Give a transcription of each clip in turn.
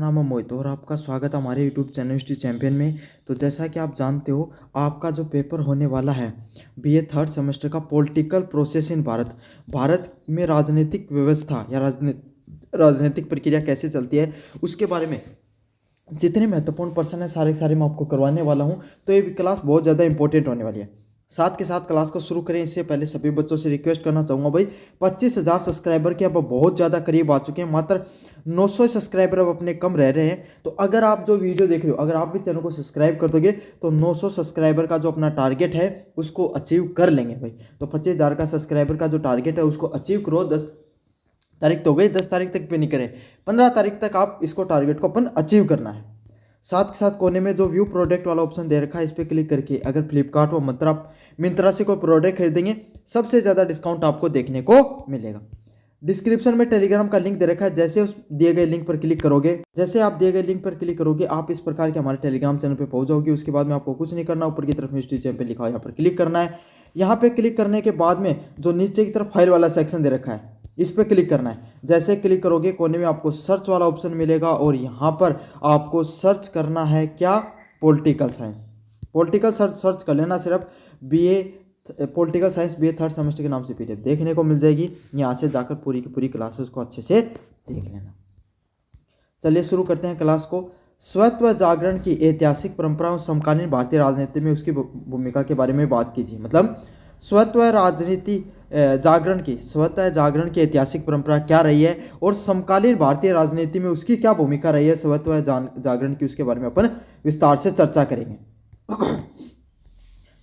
नाम है मोहित और आपका स्वागत है हमारे यूट्यूब चैनल हिस्ट्री चैंपियन में। तो जैसा कि आप जानते हो, आपका जो पेपर होने वाला है बीए थर्ड सेमेस्टर का political process in Bharat, Bharat में राजनीतिक व्यवस्था या राजनीतिक प्रक्रिया कैसे चलती है, उसके बारे में जितने महत्वपूर्ण पर्सन है सारे के सारे मैं आपको करवाने वाला हूँ। तो ये क्लास बहुत ज़्यादा इंपॉर्टेंट होने वाली है। साथ के साथ क्लास को शुरू करें इससे पहले सभी बच्चों से रिक्वेस्ट करना चाहूँगा भाई, 25,000 सब्सक्राइबर के अब बहुत ज़्यादा करीब आ चुके हैं। मात्र 900 सब्सक्राइबर अब अपने कम रह रहे हैं। तो अगर आप जो वीडियो देख रहे हो, अगर आप भी चैनल को सब्सक्राइब कर दोगे तो 900 सब्सक्राइबर का जो अपना टारगेट है उसको अचीव कर लेंगे भाई। तो 25,000 का सब्सक्राइबर का जो टारगेट है उसको अचीव करो। 10 तारीख तो हो गई, 10 तारीख तक भी नहीं करें, 15 तारीख तक आप इसको टारगेट को अपन अचीव करना है। साथ के साथ कोने में जो व्यू प्रोडक्ट वाला ऑप्शन दे रखा है इस पर क्लिक करके अगर फ्लिपकार्ट व मिंत्रा से कोई प्रोडक्ट खरीदेंगे सबसे ज़्यादा डिस्काउंट आपको देखने को मिलेगा। डिस्क्रिप्शन में टेलीग्राम का लिंक दे रखा है, जैसे उस दिए गए लिंक पर क्लिक करोगे, जैसे आप दिए गए लिंक पर क्लिक करोगे आप इस प्रकार के हमारे टेलीग्राम चैनल पे पहुंच जाओगे। उसके बाद में आपको कुछ नहीं करना, ऊपर की तरफ हिस्ट्री चैंपियन लिखा है यहाँ पर क्लिक करना है। यहाँ पे क्लिक करने के बाद में जो नीचे की तरफ फाइल वाला सेक्शन दे रखा है इस पर क्लिक करना है। जैसे क्लिक करोगे कोने में आपको सर्च वाला ऑप्शन मिलेगा और यहाँ पर आपको सर्च करना है क्या, पॉलिटिकल साइंस। पॉलिटिकल सर्च कर लेना, सिर्फ BA political science BA third semester के नाम से पीडीएफ देखने को मिल जाएगी। यहाँ से जाकर पूरी की पूरी क्लासेस को अच्छे से देख लेना। चलिए शुरू करते हैं क्लास को। स्वत्व जागरण की ऐतिहासिक परंपराओं समकालीन भारतीय राजनीति में उसकी भूमिका के बारे में बात कीजिए। मतलब स्वत्व जागरण की ऐतिहासिक परंपरा क्या रही है और समकालीन भारतीय राजनीति में उसकी क्या भूमिका रही है स्वत्व जागरण की, उसके बारे में अपन विस्तार से चर्चा करेंगे।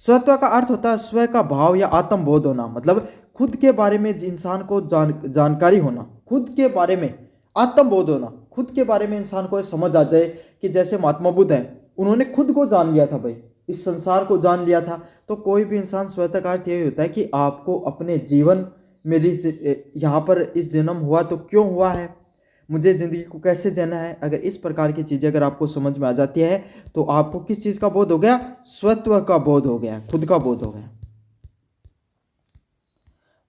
स्वत्व का अर्थ होता है स्व का भाव या आत्मबोध होना, मतलब खुद के बारे में इंसान को जानकारी होना, खुद के बारे में आत्मबोध होना, खुद के बारे में इंसान को समझ आ जाए कि जैसे महात्मा बुद्ध हैं, उन्होंने खुद को जान लिया था भाई, इस संसार को जान लिया था। तो कोई भी इंसान स्वतः का अर्थ यही होता है कि आपको अपने जीवन मेरी यहाँ पर इस जन्म हुआ तो क्यों हुआ है, मुझे ज़िंदगी को कैसे जीना है। अगर इस प्रकार की चीज़ें अगर आपको समझ में आ जाती है तो आपको किस चीज़ का बोध हो गया, स्वत्व का बोध हो गया, खुद का बोध हो गया।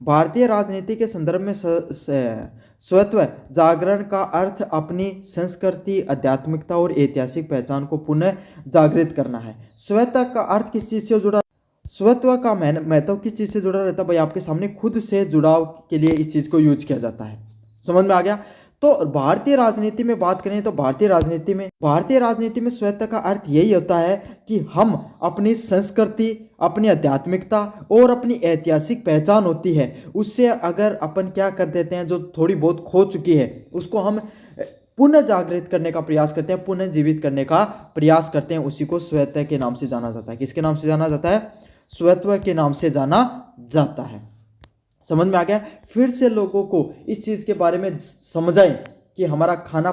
भारतीय राजनीति के संदर्भ में स्वत्व जागरण का अर्थ अपनी संस्कृति, आध्यात्मिकता और ऐतिहासिक पहचान को पुनः जागृत करना है। स्वत्व का अर्थ किस चीज़ से जुड़ा, स्वत्व का महत्व किस चीज़ से जुड़ा रहता है भाई, आपके सामने खुद से जुड़ाव के लिए इस चीज़ को यूज किया जाता है। समझ में आ गया। तो भारतीय राजनीति में बात करें तो भारतीय राजनीति में स्वतंत्रता का अर्थ यही होता है कि हम अपनी संस्कृति, अपनी आध्यात्मिकता और अपनी ऐतिहासिक पहचान होती है उससे अगर अपन क्या कर देते हैं, जो थोड़ी बहुत खो चुकी है उसको हम पुनः जागृत करने का प्रयास करते हैं, पुनः जीवित करने का प्रयास करते हैं, उसी को स्वतंत्रता के नाम से जाना जाता है। किसके नाम से जाना जाता है, स्वतंत्रता के नाम से जाना जाता है। समझ में आ गया। फिर से लोगों को इस चीज़ के बारे में समझाएं कि हमारा खान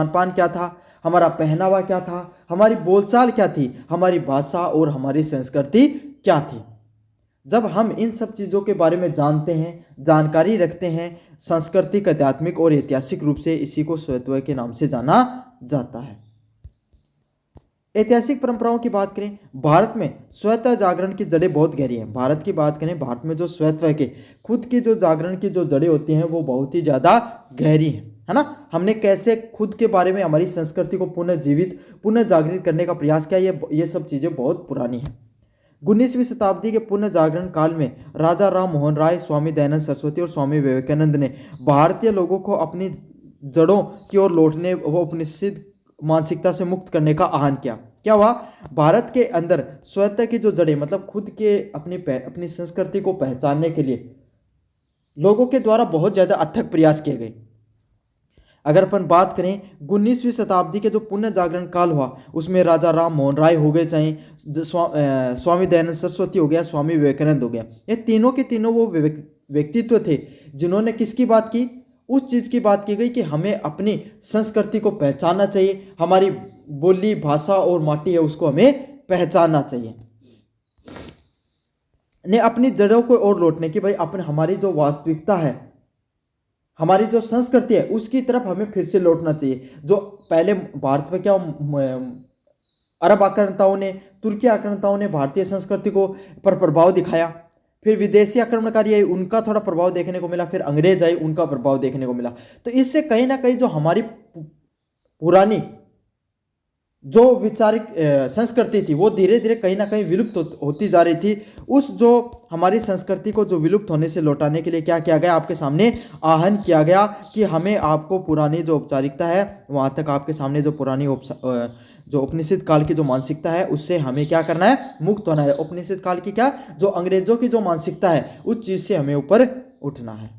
पान क्या था, हमारा पहनावा क्या था, हमारी बोलचाल क्या थी, हमारी भाषा और हमारी संस्कृति क्या थी। जब हम इन सब चीज़ों के बारे में जानते हैं, जानकारी रखते हैं सांस्कृतिक, आध्यात्मिक और ऐतिहासिक रूप से, इसी को स्वतंत्रता के नाम से जाना जाता है। ऐतिहासिक परंपराओं की बात करें, भारत में स्वतः जागरण की जड़ें बहुत गहरी हैं। भारत की बात करें, भारत में जो स्वतः के खुद की जो जागरण की जो जड़ें होती हैं वो बहुत ही ज़्यादा गहरी हैं, है ना। हमने कैसे खुद के बारे में, हमारी संस्कृति को पुनः जागृत करने का प्रयास किया, ये सब चीज़ें बहुत पुरानी हैं। 19वीं शताब्दी के पुनः जागरण काल में राजा राम मोहन राय, स्वामी दयानंद सरस्वती और स्वामी विवेकानंद ने भारतीय लोगों को अपनी जड़ों की ओर लौटने व उपनिषद मानसिकता से मुक्त करने का आह्वान किया। क्या हुआ, भारत के अंदर स्वतः की जो जड़ें, मतलब खुद के अपनी संस्कृति को पहचानने के लिए लोगों के द्वारा बहुत ज़्यादा अथक प्रयास किए गए। अगर अपन बात करें 19वीं शताब्दी के जो पुनः जागरण काल हुआ उसमें राजा राम मोहन राय हो गए, चाहे स्वामी दयानंद सरस्वती हो गया, स्वामी विवेकानंद हो गया, ये तीनों के तीनों वो व्यक्तित्व थे जिन्होंने किसकी बात की, उस चीज़ की बात की गई कि हमें अपनी संस्कृति को पहचानना चाहिए, हमारी बोली, भाषा और माटी है उसको हमें पहचानना चाहिए, ने अपनी जड़ों को और लौटने की, भाई अपने हमारी जो वास्तविकता है, हमारी जो संस्कृति है उसकी तरफ हमें फिर से लौटना चाहिए। जो पहले भारत में क्या अरब आक्रांताओं ने, तुर्की आक्रांताओं ने भारतीय संस्कृति को पर प्रभाव दिखाया, फिर विदेशी आक्रमणकारी आई उनका थोड़ा प्रभाव देखने को मिला, फिर अंग्रेज आए उनका प्रभाव देखने को मिला। तो इससे कहीं ना कहीं जो हमारी पुरानी जो विचारिक संस्कृति थी वो धीरे धीरे कहीं ना कहीं विलुप्त होती जा रही थी। उस जो हमारी संस्कृति को जो विलुप्त होने से लौटाने के लिए क्या किया गया, आपके सामने आहवान किया गया कि हमें आपको पुरानी जो औपचारिकता है वहाँ तक, आपके सामने जो पुरानी जो उपनिषद काल की जो मानसिकता है उससे हमें क्या करना है, मुक्त होना है। उपनिषद काल की क्या, जो अंग्रेजों की जो मानसिकता है उस चीज़ से हमें ऊपर उठना है।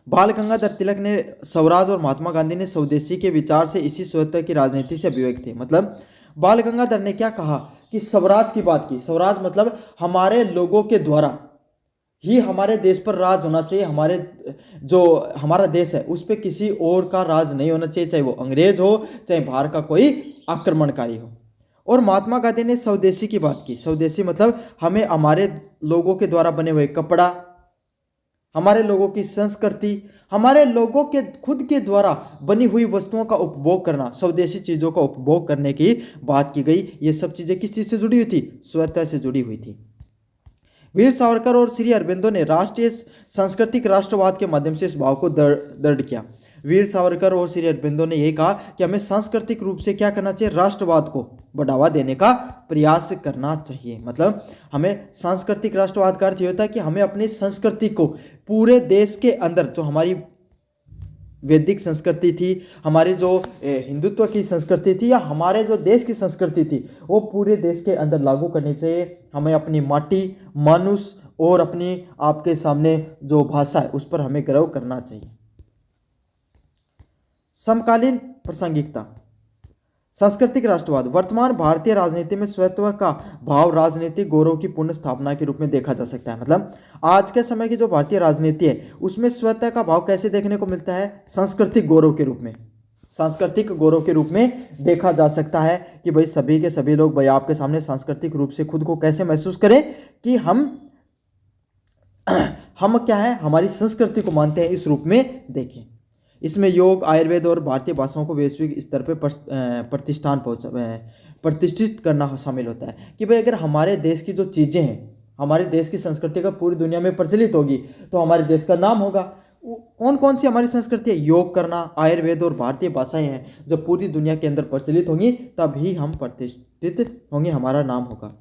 बाल गंगाधर तिलक ने स्वराज और महात्मा गांधी ने स्वदेशी के विचार से इसी स्वतंत्र की राजनीति से अभिव्यक्त थे। मतलब बाल गंगाधर ने क्या कहा कि स्वराज की बात की। स्वराज मतलब हमारे लोगों के द्वारा ही हमारे देश पर राज होना चाहिए। हमारे जो हमारा देश है उस पर किसी और का राज नहीं होना चाहिए, चाहे वो अंग्रेज हो चाहे बाहर का कोई आक्रमणकारी हो। और महात्मा गांधी ने स्वदेशी की बात की। स्वदेशी मतलब हमें हमारे लोगों के द्वारा बने हुए कपड़ा, हमारे लोगों की संस्कृति, हमारे लोगों के खुद के द्वारा बनी हुई वस्तुओं का उपभोग करना, स्वदेशी चीज़ों का उपभोग करने की बात की गई। ये सब चीज़ें किस चीज़ से जुड़ी हुई थी, स्वतः से जुड़ी हुई थी। वीर सावरकर और श्री अरबिंदो ने राष्ट्रीय सांस्कृतिक राष्ट्रवाद के माध्यम से इस भाव को दृढ़ किया। वीर सावरकर और श्री अरबिंदो ने यही कहा कि हमें सांस्कृतिक रूप से क्या करना चाहिए, राष्ट्रवाद को बढ़ावा देने का प्रयास करना चाहिए। मतलब हमें सांस्कृतिक राष्ट्रवाद का अर्थ ये होता है कि हमें अपनी संस्कृति को पूरे देश के अंदर, जो हमारी वैदिक संस्कृति थी, हमारी जो हिंदुत्व की संस्कृति थी या हमारे जो देश की संस्कृति थी, वो पूरे देश के अंदर लागू करनी चाहिए। हमें अपनी माटी, मनुष्य और अपनी आपके सामने जो भाषा है उस पर हमें गर्व करना चाहिए। समकालीन प्रासंगिकता। सांस्कृतिक राष्ट्रवाद वर्तमान भारतीय राजनीति में स्वत्व का भाव राजनीतिक गौरव की पूर्ण स्थापना के रूप में देखा जा सकता है। मतलब आज के समय की जो भारतीय राजनीति है उसमें स्वत्व का भाव कैसे देखने को मिलता है, सांस्कृतिक गौरव के रूप में, सांस्कृतिक गौरव के रूप में देखा जा सकता है कि भाई सभी के सभी लोग भाई आपके सामने सांस्कृतिक रूप से खुद को कैसे महसूस करें कि हम क्या है, हमारी संस्कृति को मानते हैं, इस रूप में देखें। इसमें योग, आयुर्वेद और भारतीय भाषाओं को वैश्विक स्तर पर प्रतिष्ठित करना शामिल होता है कि भाई अगर हमारे देश की जो चीज़ें हैं, हमारे देश की संस्कृति का पूरी दुनिया में प्रचलित होगी तो हमारे देश का नाम होगा। कौन कौन सी हमारी संस्कृति है, योग करना, आयुर्वेद और भारतीय भाषाएं हैं, जब पूरी दुनिया के अंदर प्रचलित होंगी तभी हम प्रतिष्ठित होंगे, हमारा नाम होगा।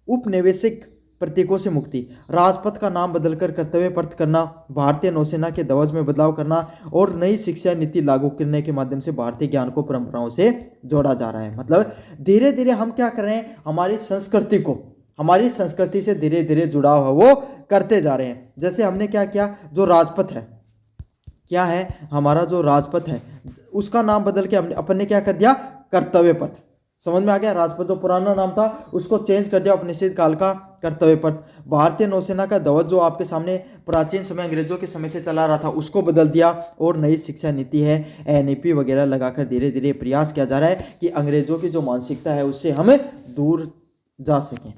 उपनिवेशिक प्रतीकों से मुक्ति, राजपथ का नाम बदलकर कर्तव्य पथ करना, भारतीय नौसेना के ध्वज में बदलाव करना और नई शिक्षा नीति लागू करने के माध्यम से भारतीय ज्ञान को परंपराओं से जोड़ा जा रहा है। मतलब धीरे धीरे हम क्या कर रहे हैं, हमारी संस्कृति को, हमारी संस्कृति से धीरे धीरे जुड़ाव है वो करते जा रहे हैं। जैसे हमने क्या किया, जो राजपथ है, क्या है हमारा जो राजपथ है उसका नाम बदल के हमने अपन ने क्या कर दिया, कर्तव्य पथ। समझ में आ गया, राजपथ जो पुराना नाम था उसको चेंज कर दिया उपनिषद काल का कर्तव्य पथ। भारतीय नौसेना का ध्वज जो आपके सामने प्राचीन समय अंग्रेजों के समय से चला रहा था उसको बदल दिया और नई शिक्षा नीति है एनईपी वगैरह लगाकर धीरे धीरे प्रयास किया जा रहा है कि अंग्रेजों की जो मानसिकता है उससे हम दूर जा सकें।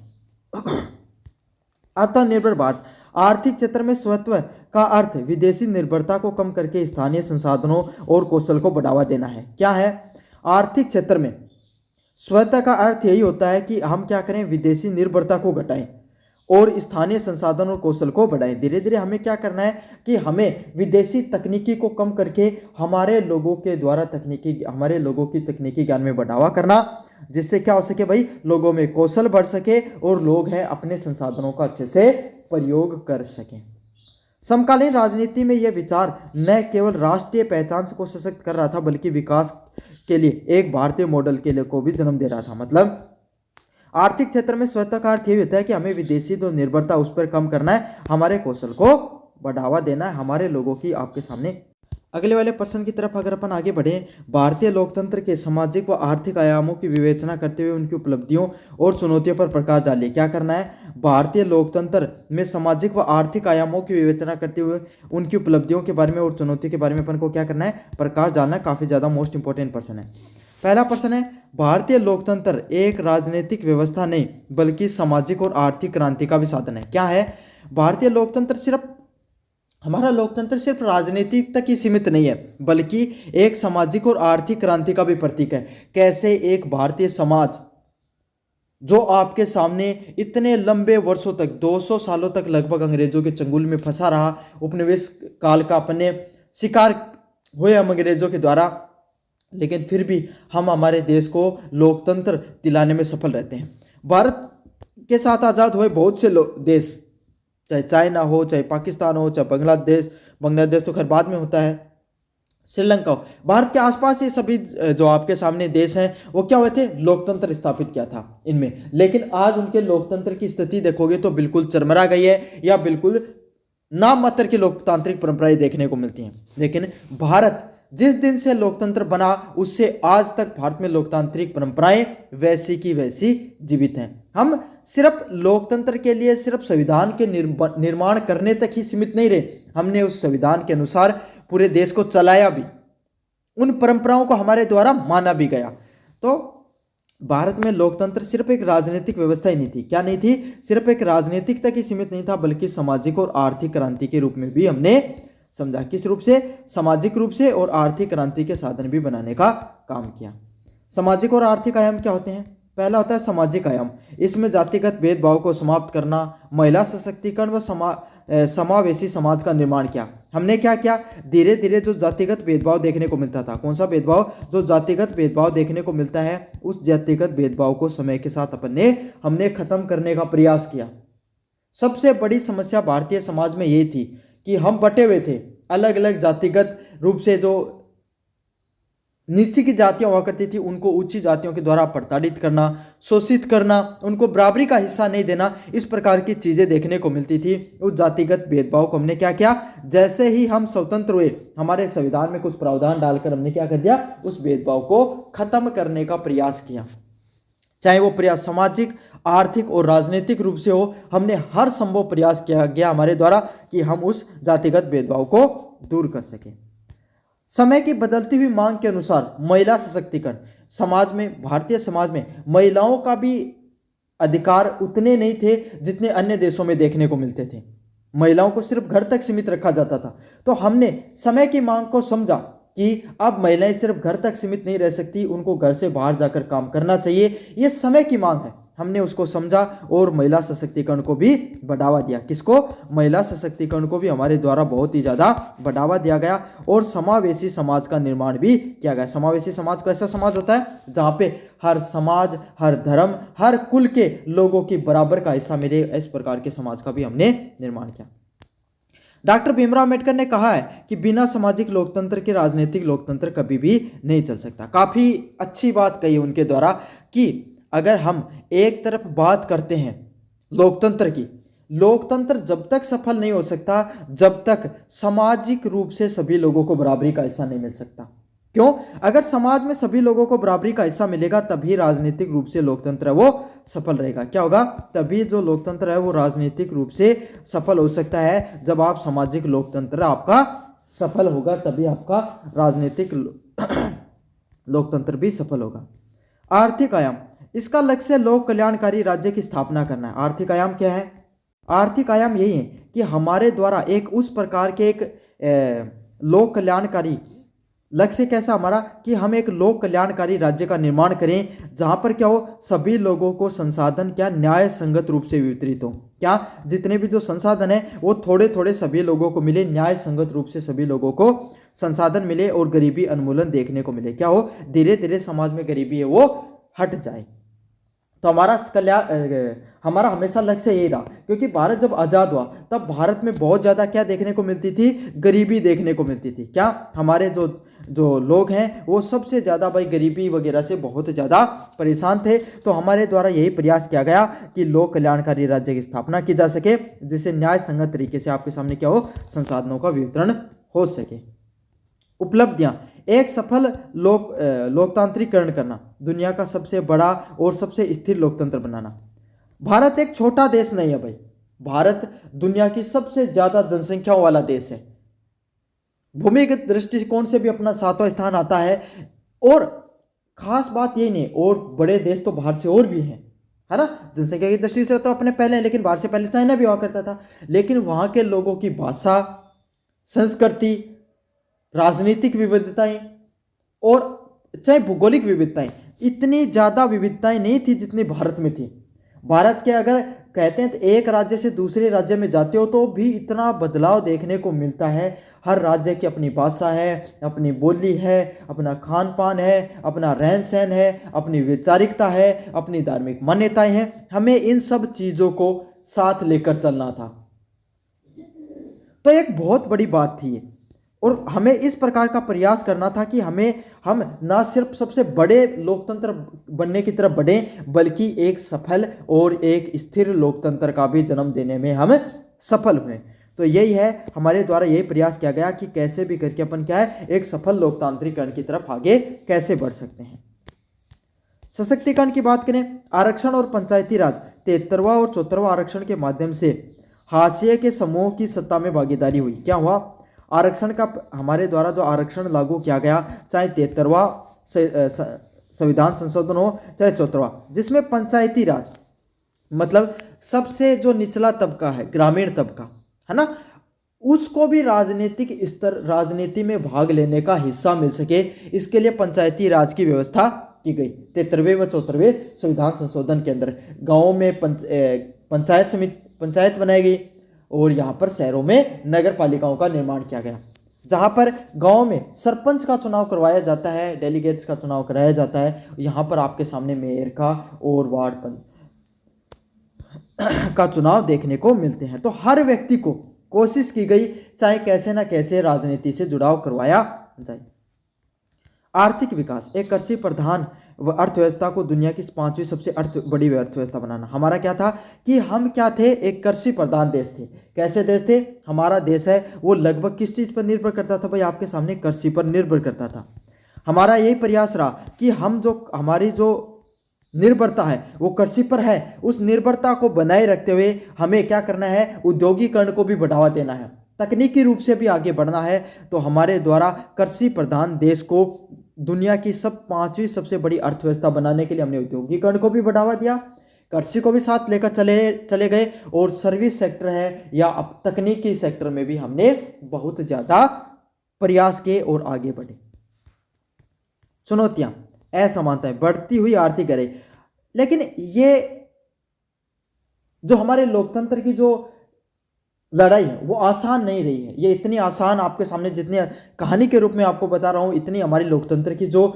आत्मनिर्भर भारत, आर्थिक क्षेत्र में स्वत्व का अर्थ विदेशी निर्भरता को कम करके स्थानीय संसाधनों और कौशल को बढ़ावा देना है। क्या है, आर्थिक क्षेत्र में स्वतः का अर्थ यही होता है कि हम क्या करें, विदेशी निर्भरता को घटाएं और स्थानीय संसाधन और कौशल को बढ़ाएं। धीरे धीरे हमें क्या करना है कि हमें विदेशी तकनीकी को कम करके हमारे लोगों के द्वारा हमारे लोगों की तकनीकी ज्ञान में बढ़ावा करना, जिससे क्या हो सके भाई, लोगों में कौशल बढ़ सके और लोग हैं अपने संसाधनों का अच्छे से प्रयोग कर सकें। समकालीन राजनीति में यह विचार न केवल राष्ट्रीय पहचान को सशक्त कर रहा था बल्कि विकास के लिए एक भारतीय मॉडल के लिए को भी जन्म दे रहा था। मतलब आर्थिक क्षेत्र में स्वतः का अर्थ यही होता है कि हमें विदेशी जो निर्भरता उस पर कम करना है, हमारे कौशल को बढ़ावा देना है, हमारे लोगों की आपके सामने। अगले वाले प्रश्न की तरफ अगर अपन आगे बढ़े, भारतीय लोकतंत्र के सामाजिक व आर्थिक आयामों की विवेचना करते हुए उनकी उपलब्धियों और चुनौतियों पर प्रकाश डालिए। क्या करना है, भारतीय लोकतंत्र में सामाजिक व आर्थिक आयामों की विवेचना करते हुए उनकी उपलब्धियों के बारे में और चुनौतियों के बारे में अपन को क्या करना है, प्रकाश डालना। काफ़ी ज़्यादा मोस्ट इंपॉर्टेंट प्रश्न है। पहला प्रश्न है, भारतीय लोकतंत्र एक राजनीतिक व्यवस्था नहीं बल्कि सामाजिक और आर्थिक क्रांति का भी साधन है। क्या है, भारतीय लोकतंत्र हमारा लोकतंत्र सिर्फ राजनीतिक तक ही सीमित नहीं है बल्कि एक सामाजिक और आर्थिक क्रांति का भी प्रतीक है। कैसे, एक भारतीय समाज जो आपके सामने इतने लंबे वर्षों तक, 200 सालों तक लगभग अंग्रेजों के चंगुल में फंसा रहा, उपनिवेश काल का अपने शिकार हुए हम अंग्रेजों के द्वारा, लेकिन फिर भी हम हमारे देश को लोकतंत्र दिलाने में सफल रहते हैं। भारत के साथ आज़ाद हुए बहुत से देश, चाहे चाइना हो, चाहे पाकिस्तान हो, चाहे बांग्लादेश, बांग्लादेश तो खैर बाद में होता है, श्रीलंका हो, भारत के आसपास ये सभी जो आपके सामने देश हैं वो क्या हुए थे, लोकतंत्र स्थापित किया था इनमें। लेकिन आज उनके लोकतंत्र की स्थिति देखोगे तो बिल्कुल चरमरा गई है, या बिल्कुल नाम मात्र की लोकतांत्रिक परंपराएं देखने को मिलती हैं। लेकिन भारत जिस दिन से लोकतंत्र बना उससे आज तक भारत में लोकतांत्रिक परंपराएं वैसी की वैसी जीवित हैं। हम सिर्फ लोकतंत्र के लिए सिर्फ संविधान के निर्माण करने तक ही सीमित नहीं रहे, हमने उस संविधान के अनुसार पूरे देश को चलाया भी, उन परंपराओं को हमारे द्वारा माना भी गया। तो भारत में लोकतंत्र सिर्फ एक राजनीतिक व्यवस्था ही नहीं थी, क्या नहीं थी, सिर्फ एक राजनीतिक तक ही सीमित नहीं था, बल्कि सामाजिक और आर्थिक क्रांति के रूप में भी हमने समझा। किस रूप से, सामाजिक रूप से, और आर्थिक क्रांति के साधन भी बनाने का काम किया। सामाजिक और आर्थिक आयाम क्या होते हैं? पहला होता है सामाजिक आयाम, इसमें जातिगत भेदभाव को समाप्त करना, महिला सशक्तिकरण व समावेशी समाज का निर्माण किया। हमने क्या किया, धीरे धीरे जो जातिगत भेदभाव देखने को मिलता था, कौन सा भेदभाव, जो जातिगत भेदभाव देखने को मिलता है, उस जातिगत भेदभाव को समय के साथ हमने खत्म करने का प्रयास किया। सबसे बड़ी समस्या भारतीय समाज में ये थी कि हम बटे हुए थे, अलग अलग जातिगत रूप से जो नीचे की जातियां हुआ करती थी उनको ऊंची जातियों के द्वारा प्रताड़ित करना, शोषित करना, उनको बराबरी का हिस्सा नहीं देना, इस प्रकार की चीज़ें देखने को मिलती थी। उस जातिगत भेदभाव को हमने क्या किया, जैसे ही हम स्वतंत्र हुए हमारे संविधान में कुछ प्रावधान डालकर हमने क्या कर दिया, उस भेदभाव को खत्म करने का प्रयास किया। चाहे वो प्रयास सामाजिक, आर्थिक और राजनीतिक रूप से हो, हमने हर संभव प्रयास किया गया हमारे द्वारा कि हम उस जातिगत भेदभाव को दूर कर सकें। समय की बदलती हुई मांग के अनुसार महिला सशक्तिकरण, समाज में, भारतीय समाज में महिलाओं का भी अधिकार उतने नहीं थे जितने अन्य देशों में देखने को मिलते थे। महिलाओं को सिर्फ घर तक सीमित रखा जाता था। तो हमने समय की मांग को समझा कि अब महिलाएं सिर्फ घर तक सीमित नहीं रह सकती, उनको घर से बाहर जाकर काम करना चाहिए, ये समय की मांग है। हमने उसको समझा और महिला सशक्तिकरण को भी बढ़ावा दिया। किसको, महिला सशक्तिकरण को भी हमारे द्वारा बहुत ही ज़्यादा बढ़ावा दिया गया और समावेशी समाज का निर्माण भी किया गया। समावेशी समाज कैसा समाज होता है, जहाँ पे हर समाज, हर धर्म, हर कुल के लोगों की बराबर का हिस्सा मिले, इस प्रकार के समाज का भी हमने निर्माण किया। डॉक्टर भीमराव अम्बेडकर ने कहा है कि बिना सामाजिक लोकतंत्र के राजनीतिक लोकतंत्र कभी भी नहीं चल सकता। काफ़ी अच्छी बात कही उनके द्वारा कि अगर हम एक तरफ बात करते हैं लोकतंत्र की, लोकतंत्र जब तक सफल नहीं हो सकता जब तक सामाजिक रूप से सभी लोगों को बराबरी का हिस्सा नहीं मिल सकता। क्यों? अगर समाज में सभी लोगों को बराबरी का हिस्सा मिलेगा तभी राजनीतिक रूप से लोकतंत्र है वो सफल रहेगा। क्या होगा? तभी जो लोकतंत्र है वो राजनीतिक रूप से सफल हो सकता है। जब आप सामाजिक लोकतंत्र आपका सफल होगा तभी आपका राजनीतिक लोकतंत्र भी सफल होगा। आर्थिक आयाम, इसका लक्ष्य लोक कल्याणकारी राज्य की स्थापना करना है। आर्थिक आयाम क्या है? आर्थिक आयाम यही है कि हमारे द्वारा एक उस प्रकार के एक लोक कल्याणकारी लक्ष्य कैसा हमारा कि हम एक लोक कल्याणकारी राज्य का निर्माण करें जहां पर क्या हो, सभी लोगों को संसाधन क्या न्याय संगत रूप से वितरित हो। क्या, जितने भी जो संसाधन है वो थोड़े थोड़े सभी लोगों को मिले, न्याय संगत रूप से सभी लोगों को संसाधन मिले और गरीबी उन्मूलन देखने को मिले। क्या हो, धीरे धीरे समाज में गरीबी है वो हट जाए। तो हमारा हमेशा लक्ष्य यही रहा, क्योंकि भारत जब आज़ाद हुआ तब भारत में बहुत ज़्यादा क्या देखने को मिलती थी, गरीबी देखने को मिलती थी। क्या, हमारे जो लोग हैं वो सबसे ज़्यादा भाई गरीबी वगैरह से बहुत ज़्यादा परेशान थे। तो हमारे द्वारा यही प्रयास किया गया कि लोक कल्याणकारी राज्य की स्थापना की जा सके, जिससे न्याय संगत तरीके से आपके सामने क्या हो, संसाधनों का वितरण हो सके। उपलब्धियां, एक सफल लोकतांत्रिकरण करना, दुनिया का सबसे बड़ा और सबसे स्थिर लोकतंत्र बनाना। भारत एक छोटा देश नहीं है भाई, भारत दुनिया की सबसे ज्यादा जनसंख्याओं वाला देश है। भूमिगत दृष्टिकोण से भी अपना 7वां स्थान आता है। और खास बात यही नहीं, और बड़े देश तो बाहर से और भी हैं, है ना। जनसंख्या की दृष्टि से तो अपने पहले हैं, लेकिन बाहर से पहले चाइना भी हुआ करता था। लेकिन वहां के लोगों की भाषा, संस्कृति, राजनीतिक विविधताएं और चाहे भौगोलिक विविधताएं, इतनी ज़्यादा विविधताएं नहीं थी जितनी भारत में थी। भारत के अगर कहते हैं तो एक राज्य से दूसरे राज्य में जाते हो तो भी इतना बदलाव देखने को मिलता है। हर राज्य की अपनी भाषा है, अपनी बोली है, अपना खान पान है, अपना रहन सहन है, अपनी वैचारिकता है, अपनी धार्मिक मान्यताएं हैं। हमें इन सब चीज़ों को साथ लेकर चलना था। तो एक बहुत बड़ी बात थी ये, और हमें इस प्रकार का प्रयास करना था कि हम ना सिर्फ सबसे बड़े लोकतंत्र बनने की तरफ बढ़ें, बल्कि एक सफल और एक स्थिर लोकतंत्र का भी जन्म देने में हम सफल हुए। तो यही है, हमारे द्वारा यही प्रयास किया गया कि कैसे भी करके अपन क्या है, एक सफल लोकतांत्रिकरण की तरफ आगे कैसे बढ़ सकते हैं। सशक्तिकरण की बात करें, आरक्षण और पंचायती राज 73वां और 74वां आरक्षण के माध्यम से हाशिए के समूह की सत्ता में भागीदारी हुई। क्या हुआ, आरक्षण का हमारे द्वारा जो आरक्षण लागू किया गया, चाहे 73वां संविधान संशोधन हो चाहे 74वां, जिसमें पंचायती राज मतलब सबसे जो निचला तबका है, ग्रामीण तबका है ना, उसको भी राजनीति में भाग लेने का हिस्सा मिल सके, इसके लिए पंचायती राज की व्यवस्था की गई। 73वें व 74वें संविधान संशोधन के अंदर गाँवों में पंचायत बनाई गई, और यहाँ पर शहरों में नगर पालिकाओं का निर्माण किया गया, जहाँ पर गांव में सरपंच का चुनाव करवाया जाता है, डेलीगेट्स का चुनाव कराया जाता है। यहाँ पर आपके सामने मेयर का और वार्ड का चुनाव देखने को मिलते हैं। तो हर व्यक्ति को कोशिश की गई, चाहे कैसे ना कैसे राजनीति से जुड़ाव करवाया जाए। आर्थिक विकास, एक कृषि प्रधान अर्थव्यवस्था को दुनिया की 5वीं सबसे बड़ी अर्थव्यवस्था बनाना। हमारा क्या था कि हम क्या थे, एक कृषि प्रधान देश थे। कैसे देश थे, हमारा देश है वो लगभग किस चीज़ पर निर्भर करता था भाई, आपके सामने कृषि पर निर्भर करता था। हमारा यही प्रयास रहा कि हमारी जो निर्भरता है वो कृषि पर है, उस निर्भरता को बनाए रखते हुए हमें क्या करना है, उद्योगीकरण को भी बढ़ावा देना है, तकनीकी रूप से भी आगे बढ़ना है। तो हमारे द्वारा कृषि प्रधान देश को दुनिया की 5वीं सबसे बड़ी अर्थव्यवस्था बनाने के लिए हमने उद्योगीकरण को भी बढ़ावा दिया, कृषि को भी साथ लेकर चले गए, और सर्विस सेक्टर है या अब तकनीकी सेक्टर में भी हमने बहुत ज़्यादा प्रयास किए और आगे बढ़े। चुनौतियां, असमानताएं, बढ़ती हुई आर्थिक गहराई। लेकिन ये जो हमारे लोकतंत्र की जो लड़ाई है वो आसान नहीं रही है। ये इतनी आसान आपके सामने, जितनी कहानी के रूप में आपको बता रहा हूँ, इतनी हमारी लोकतंत्र की जो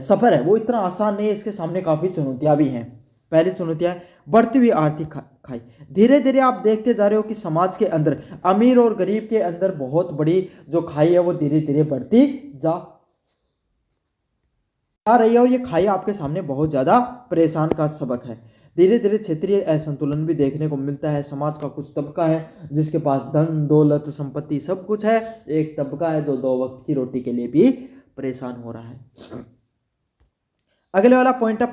सफ़र है वो इतना आसान नहीं है। इसके सामने काफ़ी चुनौतियाँ भी हैं। पहली चुनौतियाँ, बढ़ती हुई आर्थिक खाई। धीरे धीरे आप देखते जा रहे हो कि समाज के अंदर, अमीर और गरीब के अंदर बहुत बड़ी जो खाई है वो धीरे धीरे बढ़ती जा रही है, और ये खाई आपके सामने बहुत ज़्यादा परेशान का सबक है। धीरे धीरे क्षेत्रीय असंतुलन भी देखने को मिलता है। समाज का कुछ तबका है जिसके पास धन दौलत संपत्ति सब कुछ है, एक तबका है जो 2 वक्त की रोटी के लिए भी परेशान हो रहा है। अगले वाला पॉइंट है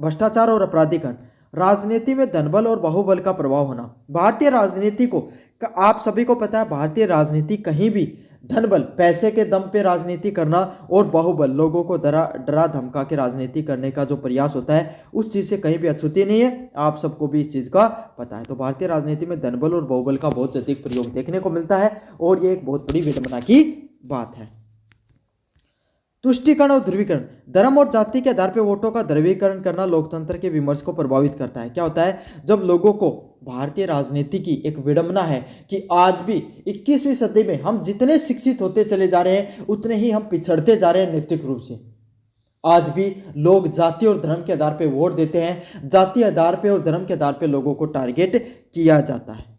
भ्रष्टाचार और अपराधीकरण। राजनीति में धनबल और बाहुबल का प्रभाव होना। भारतीय राजनीति को, आप सभी को पता है, भारतीय राजनीति कहीं भी धनबल, पैसे के दम पे राजनीति करना, और बाहुबल, लोगों को डरा धमका के राजनीति करने का जो प्रयास होता है, उस चीज़ से कहीं भी अछूती नहीं है। आप सबको भी इस चीज़ का पता है। तो भारतीय राजनीति में धनबल और बाहुबल का बहुत अधिक प्रयोग देखने को मिलता है, और ये एक बहुत बड़ी विडंबना की बात है। तुष्टीकरण और ध्रुवीकरण। धर्म और जाति के आधार पर वोटों का ध्रुवीकरण करना लोकतंत्र के विमर्श को प्रभावित करता है। क्या होता है, जब लोगों को, भारतीय राजनीति की एक विडंबना है कि आज भी 21वीं सदी में हम जितने शिक्षित होते चले जा रहे हैं उतने ही हम पिछड़ते जा रहे हैं नैतिक रूप से। आज भी लोग जाति और धर्म के आधार पर वोट देते हैं, जाति आधार पर और धर्म के आधार पर लोगों को टारगेट किया जाता है।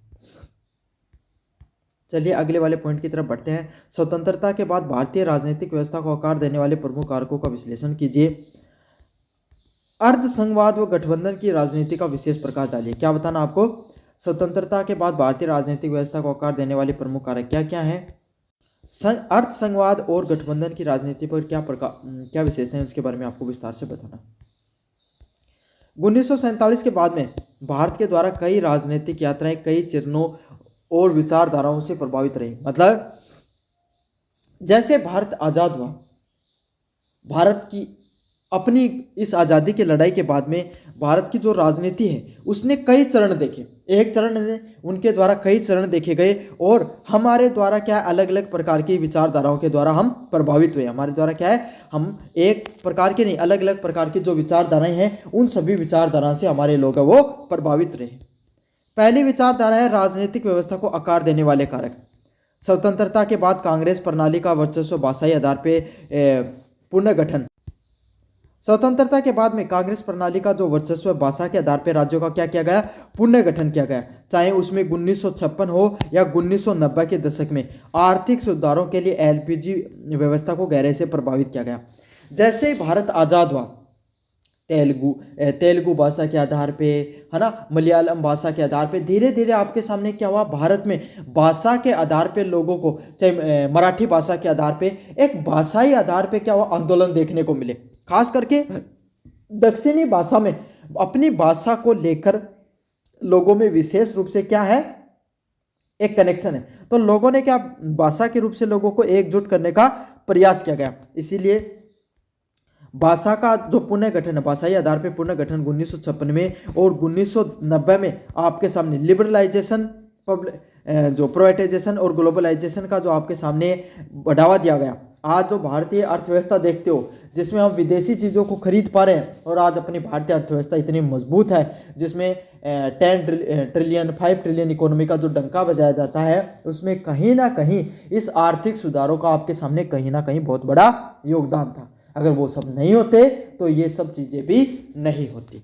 चलिए अगले वाले पॉइंट की तरफ बढ़ते हैं। स्वतंत्रता के बाद भारतीय राजनीतिक व्यवस्था को आकार देने वाले प्रमुख कारकों का विश्लेषण कीजिए। अर्धसंघवाद व गठबंधन की राजनीति का विशेष प्रकाश डालिए। क्या बताना आपको, स्वतंत्रता के बाद भारतीय राजनीतिक व्यवस्था को आकार देने वाले प्रमुख कारक क्या क्या हैं। अर्धसंघवाद और गठबंधन की राजनीति पर क्या विशेषता है, उसके बारे में आपको विस्तार से बताना। 1947 के बाद में भारत के द्वारा कई राजनीतिक यात्राएं कई चरणों और विचारधाराओं से प्रभावित रही। मतलब जैसे भारत आज़ाद हुआ, भारत की अपनी इस आज़ादी की लड़ाई के बाद में भारत की जो राजनीति है उसने कई चरण देखे। एक चरण ने उनके द्वारा कई चरण देखे गए, और हमारे द्वारा क्या है, अलग अलग प्रकार की विचारधाराओं के द्वारा हम प्रभावित हुए। हमारे द्वारा क्या है, हम एक प्रकार के नहीं, अलग अलग प्रकार की जो विचारधाराएं हैं उन सभी विचारधारा से हमारे लोग वो प्रभावित रहे। पहली विचारधारा है राजनीतिक व्यवस्था को आकार देने वाले कारक। स्वतंत्रता के बाद कांग्रेस प्रणाली का वर्चस्व भाषाई आधार पर पुनर्गठन। स्वतंत्रता के बाद में कांग्रेस प्रणाली का जो वर्चस्व है भाषा के आधार पर राज्यों का क्या किया गया, पुनर्गठन किया गया। चाहे उसमें 1956 हो या 1990 के दशक में आर्थिक सुधारों के लिए एलपीजी व्यवस्था को गहराई से प्रभावित किया गया। जैसे ही भारत आज़ाद हुआ, तेलुगु भाषा के आधार पे, है ना, मलयालम भाषा के आधार पे धीरे धीरे आपके सामने क्या हुआ, भारत में भाषा के आधार पे लोगों को, चाहे मराठी भाषा के आधार पे, एक भाषाई आधार पे क्या हुआ, आंदोलन देखने को मिले। खास करके दक्षिणी भाषा में अपनी भाषा को लेकर लोगों में विशेष रूप से क्या है, एक कनेक्शन है। तो लोगों ने क्या, भाषा के रूप से लोगों को एकजुट करने का प्रयास किया गया। इसीलिए भाषा का जो पुनर्गठन है, भाषाई आधार पर पुनर्गठन 1956 में और 1990 में आपके सामने लिबरलाइजेशन, जो प्राइवेटाइजेशन और ग्लोबलाइजेशन का जो आपके सामने बढ़ावा दिया गया। आज जो भारतीय अर्थव्यवस्था देखते हो, जिसमें हम विदेशी चीज़ों को खरीद पा रहे हैं, और आज अपनी भारतीय अर्थव्यवस्था इतनी मजबूत है जिसमें 10 ट्रिलियन 5 ट्रिलियन इकोनॉमी का जो डंका बजाया जाता है, उसमें कहीं ना कहीं इस आर्थिक सुधारों का आपके सामने कहीं ना कहीं बहुत बड़ा योगदान था। अगर वो सब नहीं होते तो ये सब चीज़ें भी नहीं होती।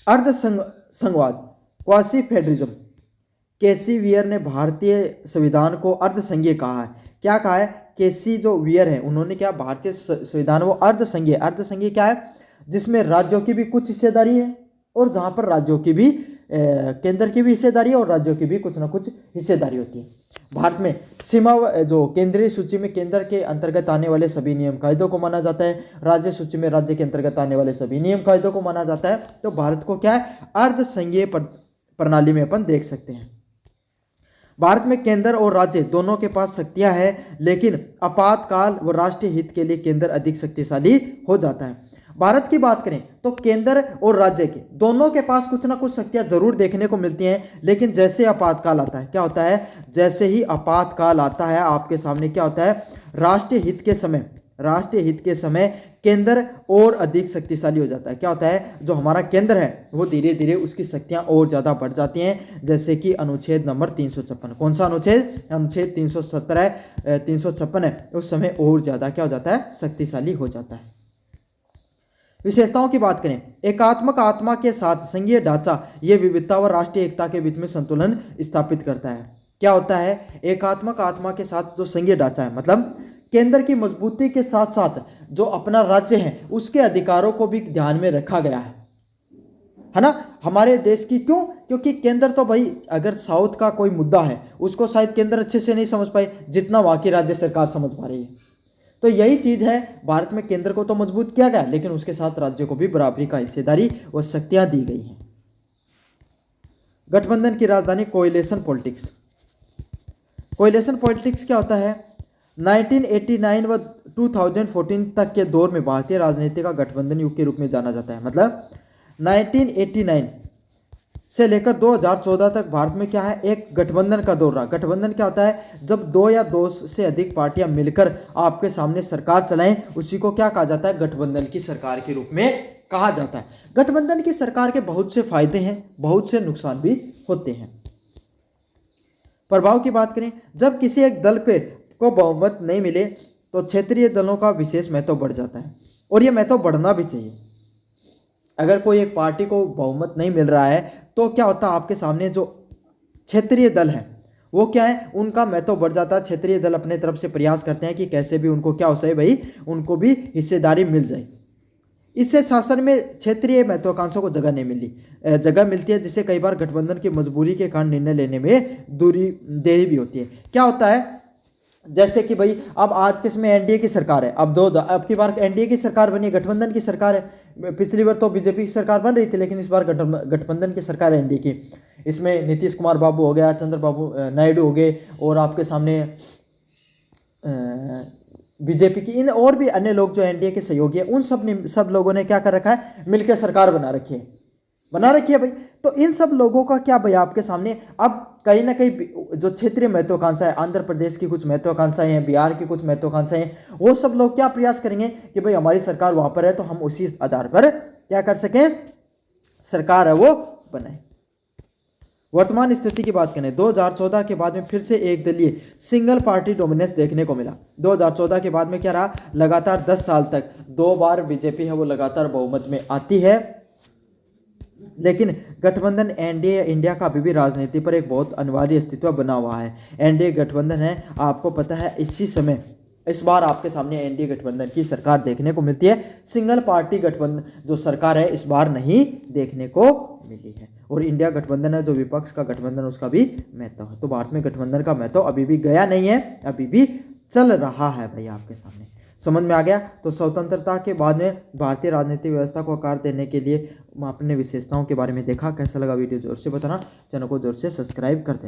अर्ध संघवाद, क्वासी फेडरलिज्म। केसी वियर ने भारतीय संविधान को अर्धसंघीय कहा है। क्या कहा है? केसी जो वियर है उन्होंने क्या, भारतीय संविधान वो अर्धसंघीय। अर्धसंघीय क्या है? जिसमें राज्यों की भी कुछ हिस्सेदारी है और जहां पर राज्यों की भी केंद्र की भी हिस्सेदारी है और राज्यों की भी कुछ ना कुछ हिस्सेदारी होती है। भारत में सीमा जो केंद्रीय सूची में केंद्र के अंतर्गत आने वाले सभी नियम कायदों को माना जाता है, राज्य सूची में राज्य के अंतर्गत आने वाले सभी नियम कायदों को माना जाता है। तो भारत को क्या है, अर्धसंघीय प्रणाली में अपन देख सकते हैं। भारत में केंद्र और राज्य दोनों के पास शक्तियां हैं, लेकिन आपातकाल व राष्ट्रीय हित के लिए केंद्र अधिक शक्तिशाली हो जाता है। भारत की बात करें तो केंद्र और राज्य के दोनों के पास कुछ ना कुछ शक्तियां जरूर देखने को मिलती हैं, लेकिन जैसे आपातकाल आता है, क्या होता है, जैसे ही आपातकाल आता है आपके सामने क्या होता है, राष्ट्रीय हित के समय केंद्र और अधिक शक्तिशाली हो जाता है। क्या होता है, जो हमारा केंद्र है वो धीरे धीरे उसकी शक्तियां और ज़्यादा बढ़ जाती हैं। जैसे कि अनुच्छेद नंबर 356, कौन सा अनुच्छेद, अनुच्छेद 356 है, उस समय और ज़्यादा क्या हो जाता है, शक्तिशाली हो जाता है। विशेषताओं की बात करें, एकात्मक आत्मा के साथ संघीय ढांचा ये विविधता व राष्ट्रीय एकता के बीच में संतुलन स्थापित करता है। क्या होता है, एकात्मक आत्मा के साथ जो संघीय ढांचा है, मतलब केंद्र की मजबूती के साथ साथ जो अपना राज्य है उसके अधिकारों को भी ध्यान में रखा गया है ना, हमारे देश की। क्यों? क्योंकि केंद्र तो भाई, अगर साउथ का कोई मुद्दा है उसको शायद केंद्र अच्छे से नहीं समझ पाए जितना वहाँ की राज्य सरकार समझ पा रही है। तो यही चीज़ है, भारत में केंद्र को तो मजबूत किया गया, लेकिन उसके साथ राज्यों को भी बराबरी का हिस्सेदारी और शक्तियां दी गई हैं। गठबंधन की राजधानी, कोएलिशन पॉलिटिक्स। कोएलिशन पॉलिटिक्स क्या होता है, 1989 व 2014 तक के दौर में भारतीय राजनीति का गठबंधन युग के रूप में जाना जाता है। मतलब 1989 से लेकर 2014 तक भारत में क्या है, एक गठबंधन का दौर रहा। गठबंधन क्या होता है, जब दो या दो से अधिक पार्टियां मिलकर आपके सामने सरकार चलाएं, उसी को क्या कहा जाता है, गठबंधन की सरकार के रूप में कहा जाता है। गठबंधन की सरकार के बहुत से फायदे हैं, बहुत से नुकसान भी होते हैं। प्रभाव की बात करें, जब किसी एक दल को बहुमत नहीं मिले तो क्षेत्रीय दलों का विशेष महत्व बढ़ जाता है, और यह महत्व बढ़ना भी चाहिए। अगर कोई एक पार्टी को बहुमत नहीं मिल रहा है तो क्या होता है, आपके सामने जो क्षेत्रीय दल है वो क्या है, उनका महत्व बढ़ जाता है। क्षेत्रीय दल अपने तरफ से प्रयास करते हैं कि कैसे भी उनको क्या हो सके भाई, उनको भी हिस्सेदारी मिल जाए। इससे शासन में क्षेत्रीय महत्वाकांक्षों को जगह नहीं मिली, जगह मिलती है, जिससे कई बार गठबंधन की मजबूरी के कारण निर्णय लेने में दूरी देरी भी होती है। क्या होता है, जैसे कि भाई अब आज किसमें एनडीए की सरकार है, अब की बार एनडीए की सरकार बनी, गठबंधन की सरकार है। पिछली बार तो बीजेपी की सरकार बन रही थी, लेकिन इस बार गठबंधन की सरकार है एनडीए की। इसमें नीतीश कुमार बाबू हो गया, चंद्रबाबू नायडू हो गए, और आपके सामने बीजेपी की इन और भी अन्य लोग जो एनडीए के सहयोगी हैं, उन सब लोगों ने क्या कर रखा है, मिलकर सरकार बना रखी है भाई। तो इन सब लोगों का क्या भाई, आपके सामने अब कहीं ना कहीं जो क्षेत्रीय महत्वाकांक्षा है, आंध्र प्रदेश की कुछ महत्वाकांक्षाएं हैं, बिहार की कुछ महत्वाकांक्षाएं हैं, वो सब लोग क्या प्रयास करेंगे कि भाई हमारी सरकार वहां पर है तो हम उसी आधार पर क्या कर सकें, सरकार है वो बनाए। वर्तमान स्थिति की बात करें 2014 के बाद में फिर से एक दलीय सिंगल पार्टी डोमिनेंस देखने को मिला। 2014 के बाद में क्या रहा, लगातार 10 साल तक 2 बार बीजेपी है वो लगातार बहुमत में आती है, लेकिन गठबंधन एनडीए इंडिया का अभी भी राजनीति पर एक बहुत अनिवार्य अस्तित्व बना हुआ है। एनडीए गठबंधन है, आपको पता है इसी समय इस बार आपके सामने एनडीए गठबंधन की सरकार देखने को मिलती है। सिंगल पार्टी गठबंधन जो सरकार है इस बार नहीं देखने को मिली है। और इंडिया गठबंधन है जो विपक्ष का गठबंधन, उसका भी महत्व है। तो भारत में गठबंधन का महत्व अभी भी गया नहीं है, अभी भी चल रहा है भाई आपके सामने। समझ में आ गया। तो स्वतंत्रता के बाद में भारतीय राजनीतिक व्यवस्था को आकार देने के लिए अपने विशेषताओं के बारे में देखा। कैसा लगा वीडियो जोर से बताना, चैनल को जोर से सब्सक्राइब कर देना।